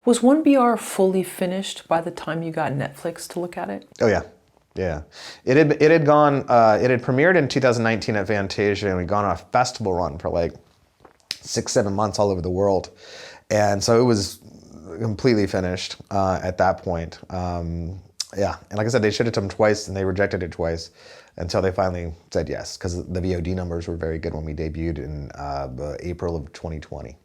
Was 1BR fully finished by the time you got Netflix to look at it? Oh yeah, yeah. It had premiered in 2019 at Fantasia, and we'd gone on a festival run for like 6-7 months all over the world, and so it was completely finished at that point. Yeah, and like I said, they showed it to them twice, and they rejected it twice until they finally said yes, because the VOD numbers were very good when we debuted in April of 2020.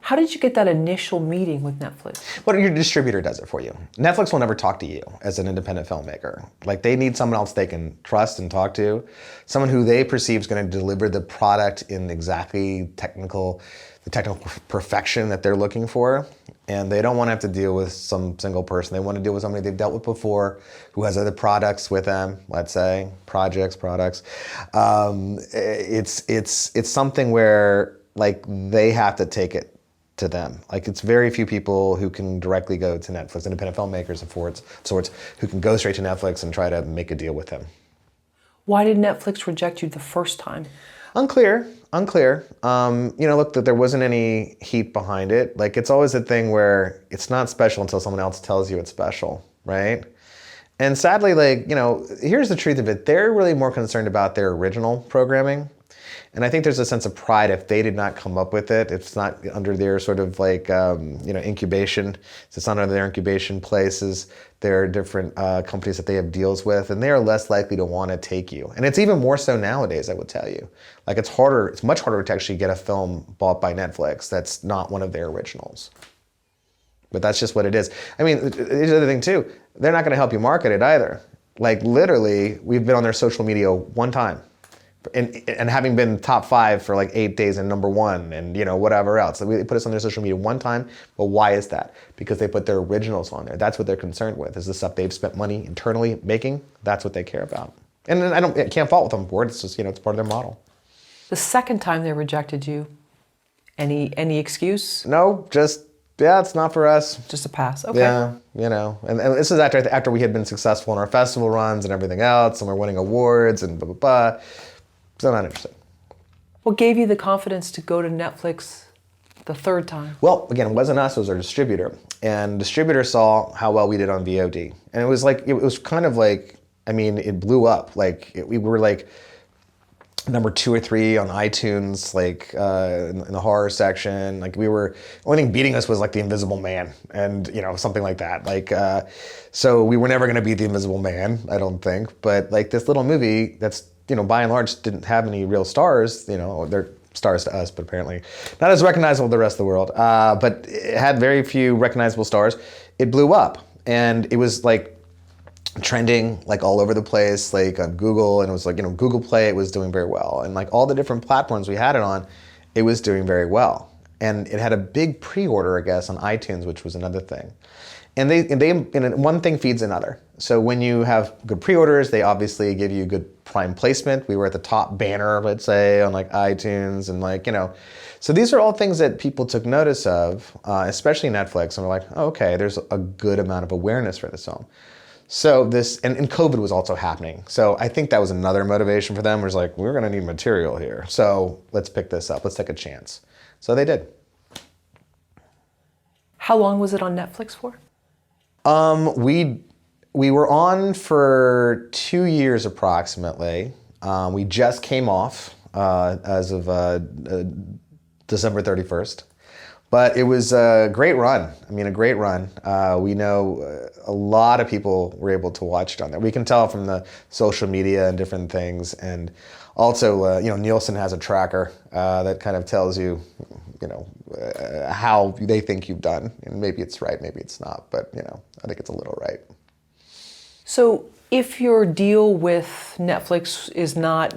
How did you get that initial meeting with Netflix? Well, your distributor does it for you. Netflix will never talk to you as an independent filmmaker. Like, they need someone else they can trust and talk to, someone who they perceive is going to deliver the product in exactly the technical perfection that they're looking for. And they don't want to have to deal with some single person. They want to deal with somebody they've dealt with before, who has other products with them, let's say, products. It's something where, like, they have to take it to them. Like, it's very few people who can directly go to Netflix, independent filmmakers of sorts, who can go straight to Netflix and try to make a deal with them. Why did Netflix reject you the first time? Unclear. Look, that there wasn't any heat behind it. Like, it's always a thing where it's not special until someone else tells you it's special, right? And sadly, here's the truth of it. They're really more concerned about their original programming. And I think there's a sense of pride if they did not come up with it. It's not under their sort of incubation. It's not under their incubation places. There are different companies that they have deals with, and they are less likely to want to take you. And it's even more so nowadays, I would tell you. Like, it's much harder to actually get a film bought by Netflix that's not one of their originals. But that's just what it is. I mean, here's the other thing too. They're not going to help you market it either. Like, literally, we've been on their social media one time. And having been top 5 for like 8 days and #1 and whatever else. They put us on their social media one time, but why is that? Because they put their originals on there. That's what they're concerned with, is the stuff they've spent money internally making. That's what they care about. And I can't fault them for it. It's just, it's part of their model. The second time they rejected you, any excuse? No, it's not for us. Just a pass, okay. Yeah, and this is after we had been successful in our festival runs and everything else, and we're winning awards and blah, blah, blah. So not interested. What gave you the confidence to go to Netflix the third time? Well, again, it wasn't us, it was our distributor. And distributor saw how well we did on VOD. And it was kind of like, it blew up. We were like number 2 or 3 on iTunes, in the horror section. The only thing beating us was like The Invisible Man and, something like that. So we were never gonna beat The Invisible Man, I don't think. But this little movie that's, by and large didn't have any real stars, they're stars to us, but apparently not as recognizable to the rest of the world. But it had very few recognizable stars. It blew up, and it was trending all over the place, on Google, and it was Google Play, it was doing very well. And all the different platforms we had it on, it was doing very well. And it had a big pre-order, I guess, on iTunes, which was another thing. And one thing feeds another. So when you have good pre-orders, they obviously give you good prime placement. We were at the top banner, let's say, on iTunes and So these are all things that people took notice of, especially Netflix, and we're like, oh, okay, there's a good amount of awareness for this film. So and COVID was also happening. So I think that was another motivation for them. It was like, we're gonna need material here. So let's pick this up, let's take a chance. So they did. How long was it on Netflix for? We were on for 2 years approximately. We just came off as of December 31st. But it was a great run. A great run. We know a lot of people were able to watch it on there. We can tell from the social media and different things. And also, Nielsen has a tracker that kind of tells you, how they think you've done. And maybe it's right, maybe it's not. But, I think it's a little right. So if your deal with Netflix is not,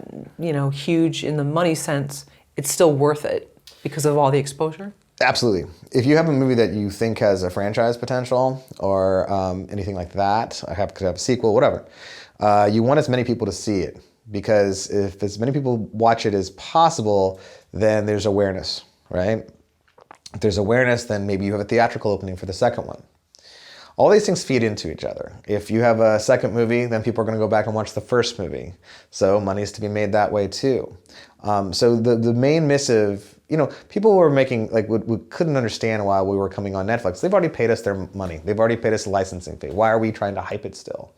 huge in the money sense, it's still worth it because of all the exposure? Absolutely. If you have a movie that you think has a franchise potential or anything like that, could have a sequel, whatever, you want as many people to see it, because if as many people watch it as possible, then there's awareness, right? If there's awareness, then maybe you have a theatrical opening for the second one. All these things feed into each other. If you have a second movie, then people are going to go back and watch the first movie. So money is to be made that way too. So the main missive, people were making, we couldn't understand why we were coming on Netflix. They've already paid us their money. They've already paid us a licensing fee. Why are we trying to hype it still?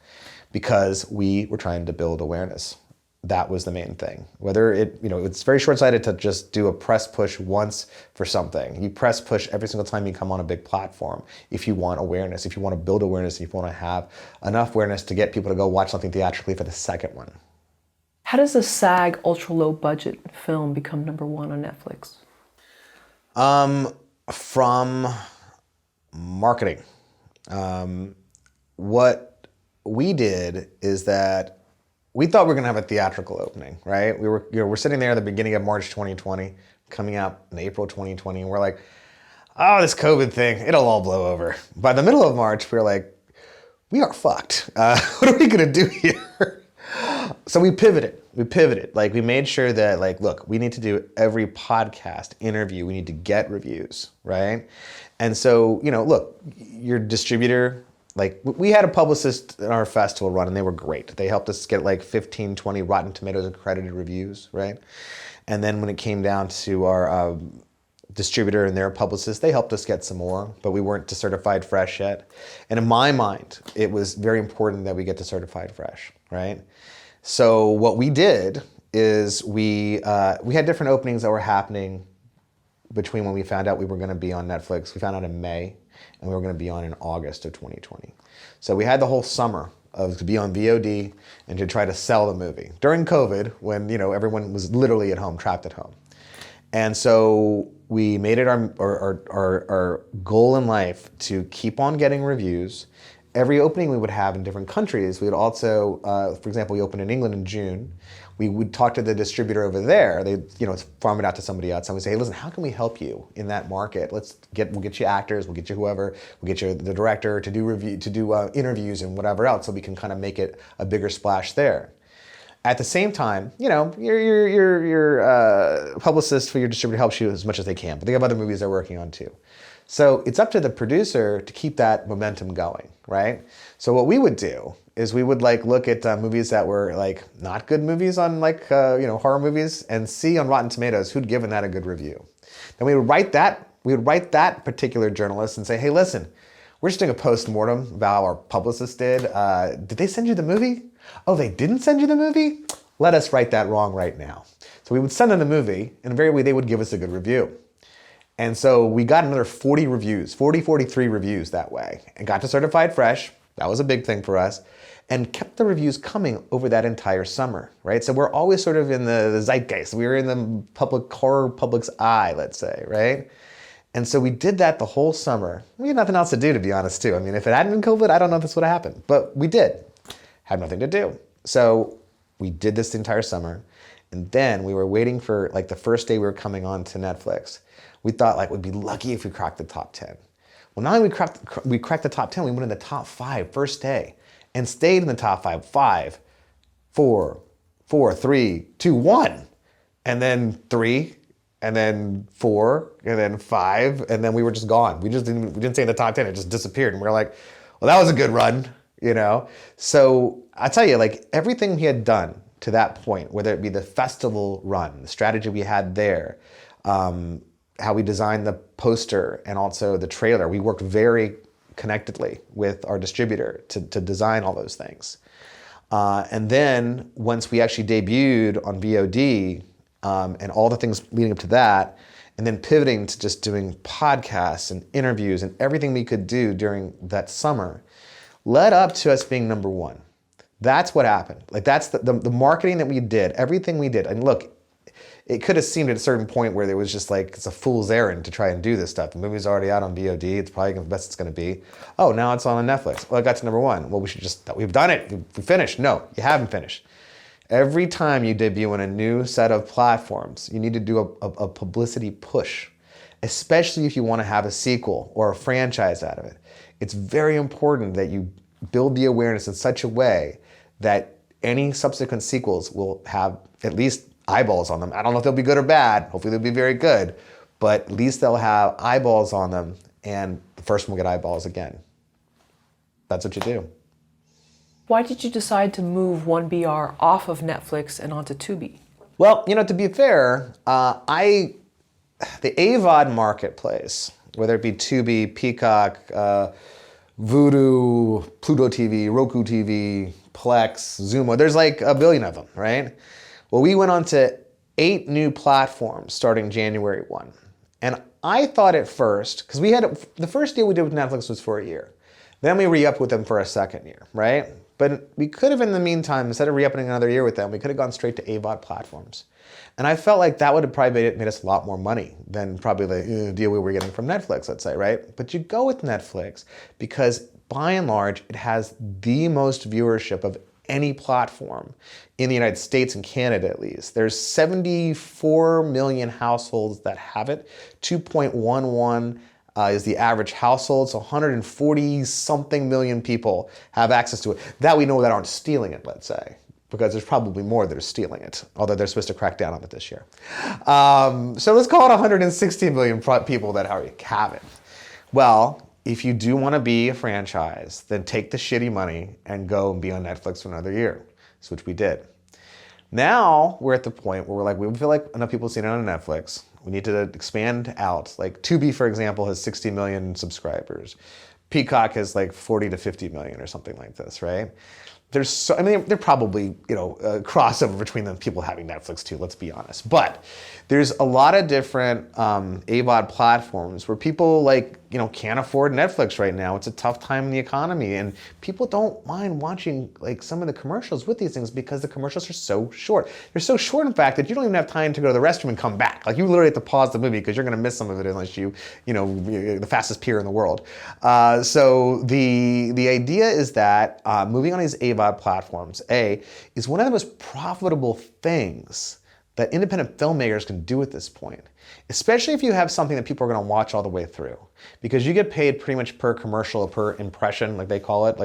Because we were trying to build awareness. That was the main thing. Whether it's very short-sighted to just do a press push once for something. You press push every single time you come on a big platform if you want awareness, if you want to build awareness, if you want to have enough awareness to get people to go watch something theatrically for the second one. How does a SAG ultra-low budget film become #1 on Netflix? From marketing. What we did is that we thought we were going to have a theatrical opening, right? We're sitting there at the beginning of March 2020, coming out in April 2020, and we're like, oh, this COVID thing, it'll all blow over. By the middle of March, we were like, we are fucked. What are we going to do here? So we pivoted. We made sure that, look, we need to do every podcast, interview, we need to get reviews, right? And so, look, your distributor, we had a publicist in our festival run, and they were great. They helped us get 15, 20 Rotten Tomatoes accredited reviews, right? And then when it came down to our distributor and their publicist, they helped us get some more, but we weren't to certified fresh yet. And in my mind, it was very important that we get to certified fresh, right? So what we did is we had different openings that were happening between when we found out we were going to be on Netflix. We found out in May, and we were going to be on in August of 2020. So we had the whole summer to be on VOD and to try to sell the movie during COVID, when everyone was literally at home, trapped at home. And so we made it our goal in life to keep on getting reviews. Every opening we would have in different countries, we would also, for example, we opened in England in June. We would talk to the distributor over there. They, farm it out to somebody else, and we say, hey, listen, how can we help you in that market? We'll get you actors, we'll get you whoever, we'll get you the director to do interviews and whatever else, so we can kind of make it a bigger splash there. At the same time, your publicist for your distributor helps you as much as they can, but they have other movies they're working on too. So it's up to the producer to keep that momentum going, right? So what we would do is we would look at movies that were not good movies on horror movies, and see on Rotten Tomatoes who'd given that a good review. Then we would write that particular journalist and say, hey, listen, we're just doing a post-mortem about how our publicist did. Did they send you the movie? Oh, they didn't send you the movie? Let us right that wrong right now. So we would send them the movie, and invariably they would give us a good review. And so we got another 43 reviews that way, and got to certified fresh. That was a big thing for us, and kept the reviews coming over that entire summer, right? So we're always sort of in the zeitgeist. We were in the public's eye, let's say, right? And so we did that the whole summer. We had nothing else to do, to be honest, too. I mean, if it hadn't been COVID, I don't know if this would have happened, but we did. Had nothing to do. So we did this the entire summer, and then we were waiting for the first day we were coming on to Netflix. We thought we'd be lucky if we cracked the top 10. Well, not only we cracked the top 10, we went in the top 5 first day and stayed in the top 5. 5, 4, 3, 2, 1. And then 3, and then 4, and then 5, and then we were just gone. We didn't stay in the top 10, it just disappeared. And we were like, well, that was a good run, So I tell you, everything we had done to that point, whether it be the festival run, the strategy we had there, how we designed the poster and also the trailer. We worked very connectedly with our distributor to design all those things. And then once we actually debuted on VOD, and all the things leading up to that, and then pivoting to just doing podcasts and interviews and everything we could do during that summer, led up to us being #1. That's what happened. That's the marketing that we did, everything we did. And look, it could have seemed at a certain point where there was just it's a fool's errand to try and do this stuff. The movie's already out on VOD. It's probably the best it's going to be. Oh, now it's on Netflix. Well, it got to #1. Well, we've done it. We finished. No, you haven't finished. Every time you debut on a new set of platforms, you need to do a publicity push, especially if you want to have a sequel or a franchise out of it. It's very important that you build the awareness in such a way that any subsequent sequels will have at least eyeballs on them. I don't know if they'll be good or bad. Hopefully they'll be very good, but at least they'll have eyeballs on them, and the first one will get eyeballs again. that's what you do. Why did you decide to move 1BR off of Netflix and onto Tubi? Well, to be fair, the AVOD marketplace, whether it be Tubi, Peacock, Vudu, Pluto TV, Roku TV, Plex, Zumo, there's like a billion of them, right? Well, we went on to 8 new platforms starting January 1. And I thought at first, because the first deal we did with Netflix was for a year. Then we re-upped with them for a second year, right? But we could have, in the meantime, instead of re-upping another year with them, we could have gone straight to AVOD platforms. And I felt like that would have probably made us a lot more money than probably the deal we were getting from Netflix, let's say, right? But you go with Netflix because, by and large, it has the most viewership of any platform in the United States and Canada, at least. There's 74 million households that have it. 2.11 is the average household, so 140 something million people have access to it. That we know that aren't stealing it, let's say, because there's probably more that are stealing it, although they're supposed to crack down on it this year. So let's call it 160 million people that already have it. Well, if you do want to be a franchise, then take the shitty money and go and be on Netflix for another year, which we did. Now we're at the point where we're like, we feel like enough people have seen it on Netflix. We need to expand out. Like Tubi, for example, has 60 million subscribers. Peacock has like 40 to 50 million or something like this, right? They're probably, a crossover between the people having Netflix too, let's be honest. But there's a lot of different AVOD platforms where people can't afford Netflix right now. It's a tough time in the economy, and people don't mind watching some of the commercials with these things because the commercials are so short. They're so short, in fact, that you don't even have time to go to the restroom and come back. You literally have to pause the movie because you're going to miss some of it unless you're the fastest peer in the world. So the idea is that moving on these AVOD platforms, is one of the most profitable things that independent filmmakers can do at this point, especially if you have something that people are going to watch all the way through, because you get paid pretty much per commercial or per impression, like they call it,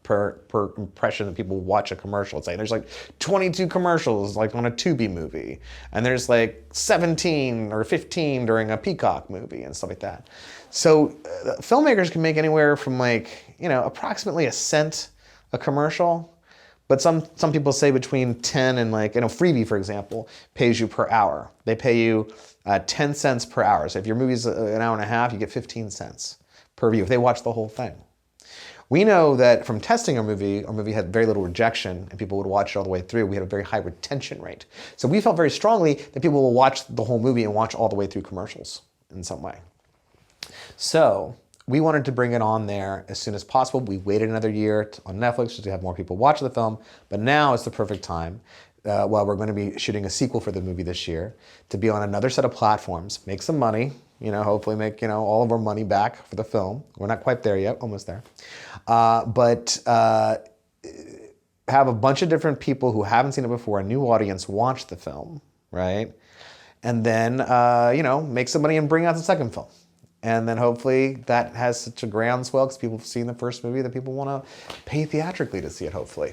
per impression that people watch a commercial. It's there's 22 commercials on a Tubi movie, and there's 17 or 15 during a Peacock movie and stuff like that. So filmmakers can make anywhere from approximately a cent a commercial, but some people say between 10 and Freebie, for example, pays you per hour. They pay you 10 cents per hour. So if your movie's an hour and a half, you get 15 cents per view if they watch the whole thing. We know that from testing our movie had very little rejection and people would watch it all the way through. We had a very high retention rate. So we felt very strongly that people will watch the whole movie and watch all the way through commercials in some way. So we wanted to bring it on there as soon as possible. We waited another year on Netflix just to have more people watch the film, but now is the perfect time, while we're going to be shooting a sequel for the movie this year, to be on another set of platforms, make some money, hopefully make, all of our money back for the film. We're not quite there yet, almost there. But have a bunch of different people who haven't seen it before, a new audience, watch the film, right? And then, make some money and bring out the second film. And then hopefully that has such a groundswell because people have seen the first movie that people want to pay theatrically to see it, hopefully.